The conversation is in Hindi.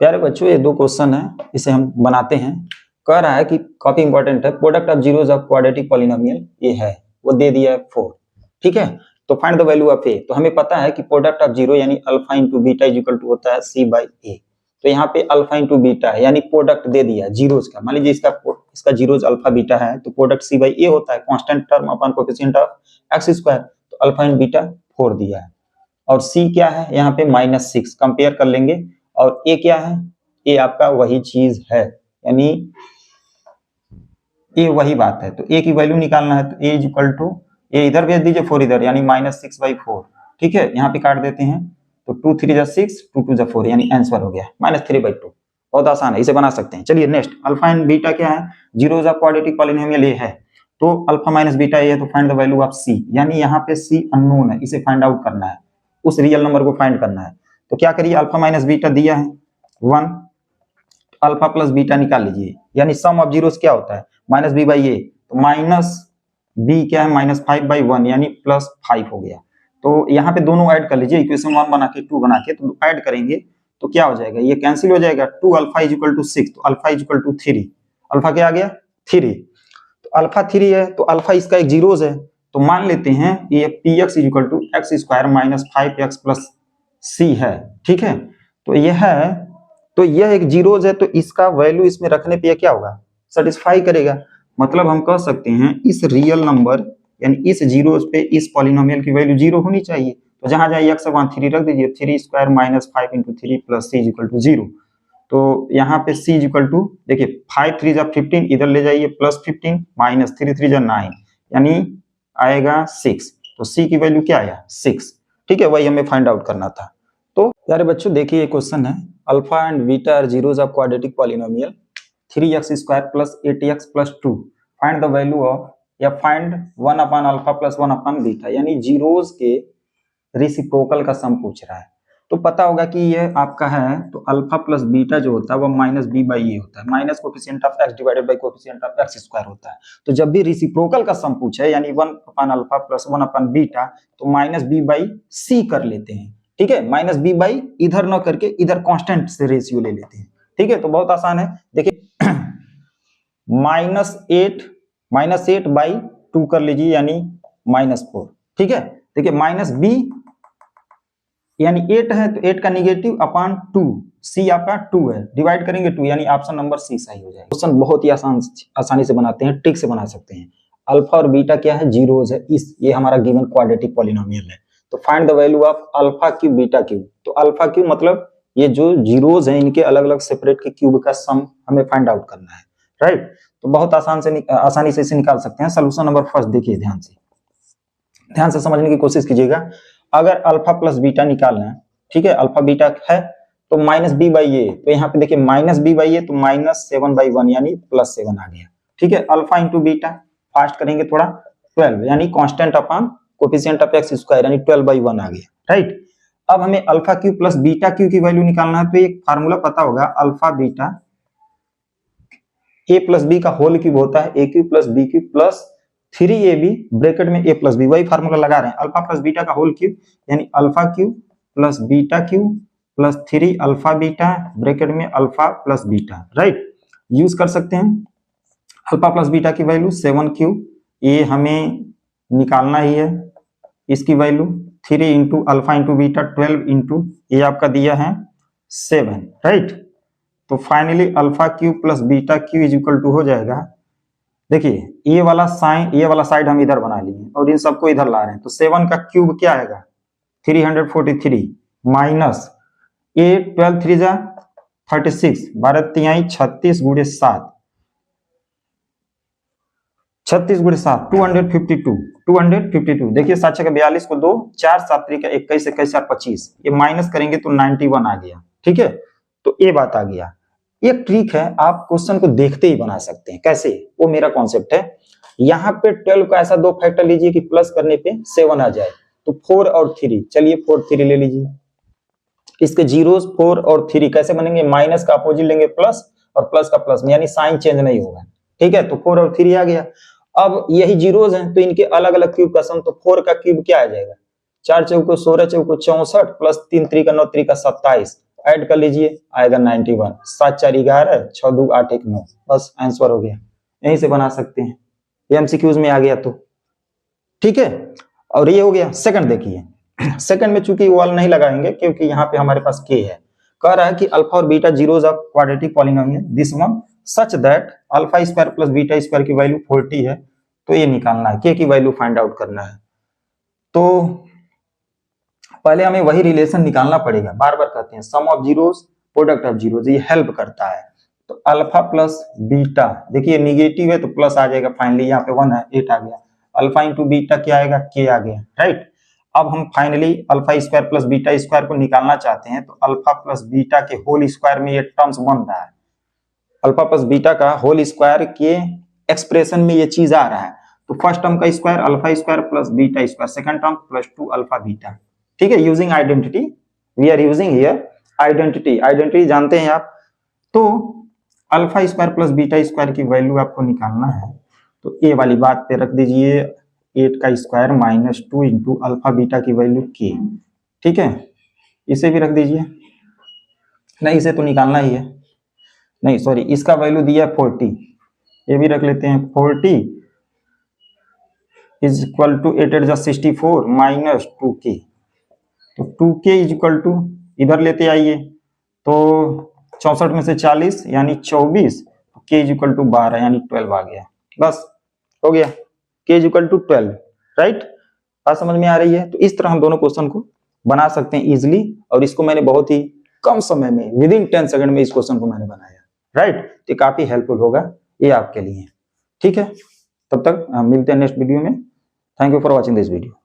प्यारे बच्चों, ये दो क्वेश्चन है, इसे हम बनाते हैं। कह रहा है कि काफी इंपॉर्टेंट है, product of zeros of quadratic polynomial ये है, वो दे दिया है 4। ठीक है, तो find the value of a. तो हमें पता है कि प्रोडक्ट ऑफ जीरो यानी alpha into beta is equal to होता है सी बाई ए। तो यहाँ पे अल्फा इंटू बीटा है, यानी प्रोडक्ट दे दिया है जीरोस का। मान लीजिए इसका जीरोस अल्फा बीटा है, तो प्रोडक्ट सी बाई ए होता है, constant term upon coefficient of x square. तो अल्फा इन बीटा 4 दिया है, और सी क्या है यहाँ पे -6 कंपेयर कर लेंगे। और ए क्या है, ए आपका वही चीज है, यानी ए वही बात है। तो ए की वैल्यू निकालना है, तो ए इज इक्वल टू, ए इधर भेज दीजिए 4 इधर, यानी -6/4। ठीक है, यहाँ पे काट देते हैं, तो 2 3 जा 6, 2 2 जा 4, यानी आंसर हो गया -3/2। बहुत आसान है, इसे बना सकते हैं। चलिए नेक्स्ट, अल्फा एंड बीटा क्या है, जीरोस ऑफ क्वाड्रेटिक पॉलिनोमियल ए है, तो अल्फा माइनस बीटा ए है, तो फाइंड द वैल्यू ऑफ सी। यानी यहाँ पे सी अननोन है, इसे फाइंड आउट करना है, उस रियल नंबर को फाइंड करना है। तो क्या करिए, अल्फा माइनस बीटा दिया है 1, अल्फा प्लस बीटा निकाल लीजिए, यानी सम ऑफ जीरोस क्या होता है -b/a। तो माइनस बी क्या है -5/1, यानी +5 हो गया। तो यहाँ पे दोनों ऐड कर लीजिए, इक्वेशन 1 बना के 2 बना के, तो ऐड करेंगे तो क्या हो जाएगा, ये कैंसिल हो जाएगा। 2 अल्फा इज इक्वल टू 6, तो alpha is equal to 3। Alpha क्या आ गया 3, तो अल्फा 3 है, तो अल्फा इसका एक जीरोस है, तो मान लेते हैं ये px is equal to x square -5x plus c है। ठीक है, तो यह है, तो यह एक जीरोस है, तो इसका वैल्यू इसमें रखने पे क्या होगा, सेटिस्फाई करेगा। मतलब हम कह सकते हैं इस रियल नंबर यानी इस जीरोस पे इस पॉलिनोमियल की वैल्यू 0 होनी चाहिए। तो जहां जहां x वहां 3 रख दीजिए, 3 square -5 × 3 plus c is equal to 0। तो यहाँ पे c इज इक्वल टू, देखिए 5 3 जा 15, इधर ले जाइए +15, -3 3 जा 9, यानी आएगा 6। तो c की वैल्यू क्या आया 6। ठीक है, वही हमें फाइंड आउट करना था। तो यारे बच्चों देखिए, ये क्वेश्चन है, alpha and beta are zeros of quadratic polynomial 3x² + 8x + 2, find the value of, या find 1 upon alpha plus 1 upon beta, यानी जीरोस के रेसिप्रोकल का सम पूछ रहा है। तो पता होगा कि ये आपका है, तो अल्फा प्लस बीटा जो होता है वो -b/a होता है, minus coefficient of x divided by coefficient of x² होता है। तो जब भी रेसिप्रोकल का सम पूछे, यानी 1 upon alpha plus 1 upon beta, तो -b/c कर लेते हैं। ठीक है, -b/ इधर न करके इधर कांस्टेंट से रेशियो ले लेते हैं। ठीक है, तो बहुत आसान है, देखिए -8/2 कर लीजिए, यानी -4। ठीक है, देखिए -b यानी 8 है, तो 8 का निगेटिव अपॉन 2, c आपका 2 है, डिवाइड करेंगे 2, यानी ऑप्शन नंबर सी सही हो जाएगा। क्वेश्चन बहुत ही आसानी से बनाते हैं, ट्रिक से बना सकते हैं। अल्फा और बीटा क्या है, जीरोस है, ये हमारा गिवन क्वाड्रेटिक पॉलिनोमियल है। तो find the value of alpha cube beta cube. तो अल्फा क्यूब मतलब ये जो जीरोस हैं, इनके अलग अलग सेपरेट के क्यूब का सम हमें फाइंड आउट करना है, राइट। तो बहुत आसानी से इसे निकाल सकते हैं। सोल्यूशन नंबर फर्स्ट देखिए, ध्यान से समझने की कोशिश कीजिएगा। अगर अल्फा प्लस बीटा निकालना है, ठीक है, अल्फा बीटा है, तो -b/a, तो यहाँ पे देखिए -b/a, तो -7/1, यानी +7 आ गया। ठीक है, अल्फा इंटू बीटा, फास्ट करेंगे थोड़ा, 12, यानी constant upon coefficient of x², यानी 12/1 आ गया, राइट। अब हमें alpha cube plus beta cube की वैल्यू निकालना है, तो एक फार्मूला पता होगा, alpha beta a plus b का होल क्यूब होता है, a cube plus b cube plus 3ab bracket में a प्लस बी, वही फार्मूला लगा रहे हैं, अल्फा प्लस बीटा का होल क्यूब, यानी alpha cube plus beta cube plus 3 alpha beta bracket में alpha plus beta, right. Use कर सकते हैं। अल्फा प्लस बीटा की वैल्यू 7 क्यूब, ये हमें निकालना ही है, इसकी value 3 into alpha into beta 12 into ये आपका दिया है 7, राइट। तो finally alpha cube plus beta cube is equal to हो जाएगा, देखिए ये वाला साइड हम इधर बना लिए और इन सबको इधर ला रहे हैं, तो 7 का क्यूब क्या आएगा 343 माइनस ये 12 3 जा 36, 12 तिहाई 36 गुणे 7, 36 गुणे 7 252। देखिए 7 का 42 को 2, 4 7 का 21, 21 4 25, ये माइनस करेंगे तो 91 आ गया। ठीक है, तो ये बात आ गया। एक ट्रिक है, आप क्वेश्चन को देखते ही बना सकते हैं। कैसे, वो मेरा कॉन्सेप्ट है। यहाँ पे 12 का ऐसा 2 फैक्टर लीजिए कि प्लस करने पे 7 आ जाए, तो 4 और 3, चलिए 4 3 ले लीजिए। इसके जीरोस 4 और 3 कैसे बनेंगे, माइनस का अपोजिट लेंगे प्लस, और प्लस का प्लस में, यानी साइन चेंज नहीं होगा। ठीक है, तो 4 और 3 आ गया। अब यही जीरोस हैं, तो इनके अलग अलग क्यूब का सम, तो 4 का क्यूब क्या आ जाएगा, 4 चौको 16 चौको 64 प्लस 3 3 का 9 3 का 27, ऐड कर लीजिए, आएगा 91, 7 4 11, 6 2 8 1 9, बस आंसर हो गया। यहीं से बना सकते हैं, एमसीक्यूज में आ गया तो ठीक है। और ये हो गया। सेकंड देखिए, सेकंड में चूंकि वाल नहीं लगाएंगे क्योंकि यहाँ पे हमारे पास के है, कह रहा है कि अल्फा और beta zeros of quadratic polynomial this one such that alpha square plus beta square की वैल्यू 40 है, तो ये निकालना है, के की वैल्यू फाइंड आउट करना है। तो पहले हमें वही रिलेशन निकालना पड़ेगा, बार बार कहते हैं sum of zeros product of zeros, ये हेल्प करता है। तो अल्फा प्लस बीटा, देखिए निगेटिव है तो प्लस आ जाएगा, फाइनली यहाँ पे 1 है 8 आ गया, अल्फा इंटू बीटा क्या आएगा, के आ गया, राइट। अब हम finally alpha square plus beta square को निकालना चाहते हैं, तो अल्फा प्लस बीटा के होल स्क्वायर में ये टर्म्स बन रहा है, अल्फा प्लस बीटा का होल स्क्वायर के एक्सप्रेशन में ये चीज आ रहा है। तो फर्स्ट टर्म का square alpha square plus beta square, second term plus 2 alpha beta, ठीक है। Using identity, we are using here identity, identity जानते हैं आप। तो alpha square plus beta square की वैल्यू आपको निकालना है, तो ए वाली बात पे रख दीजिए 8 का square minus 2 into alpha beta की वैल्यू के, ठीक है। इसे भी रख दीजिए, नहीं इसे तो निकालना ही है, नहीं सॉरी इसका वैल्यू दिया है 40, ये भी रख लेते हैं 40 is equal to 8 8 64 minus 2k, तो 2k इज इक्वल टू इधर लेते आइए, तो 64 में से 40 यानी 24, k इज इक्वल टू 12 यानी 12 आ गया, बस हो गया, k is equal to 12, right. बात समझ में आ रही है। तो इस तरह हम दोनों क्वेश्चन को बना सकते हैं इजिली, और इसको मैंने बहुत ही कम समय में विद इन 10 सेकंड में इस क्वेश्चन को मैंने बनाया, राइट। तो काफी हेल्पफुल होगा ये आपके लिए, ठीक है। तब तक मिलते हैं नेक्स्ट वीडियो में। Thank you for watching this video.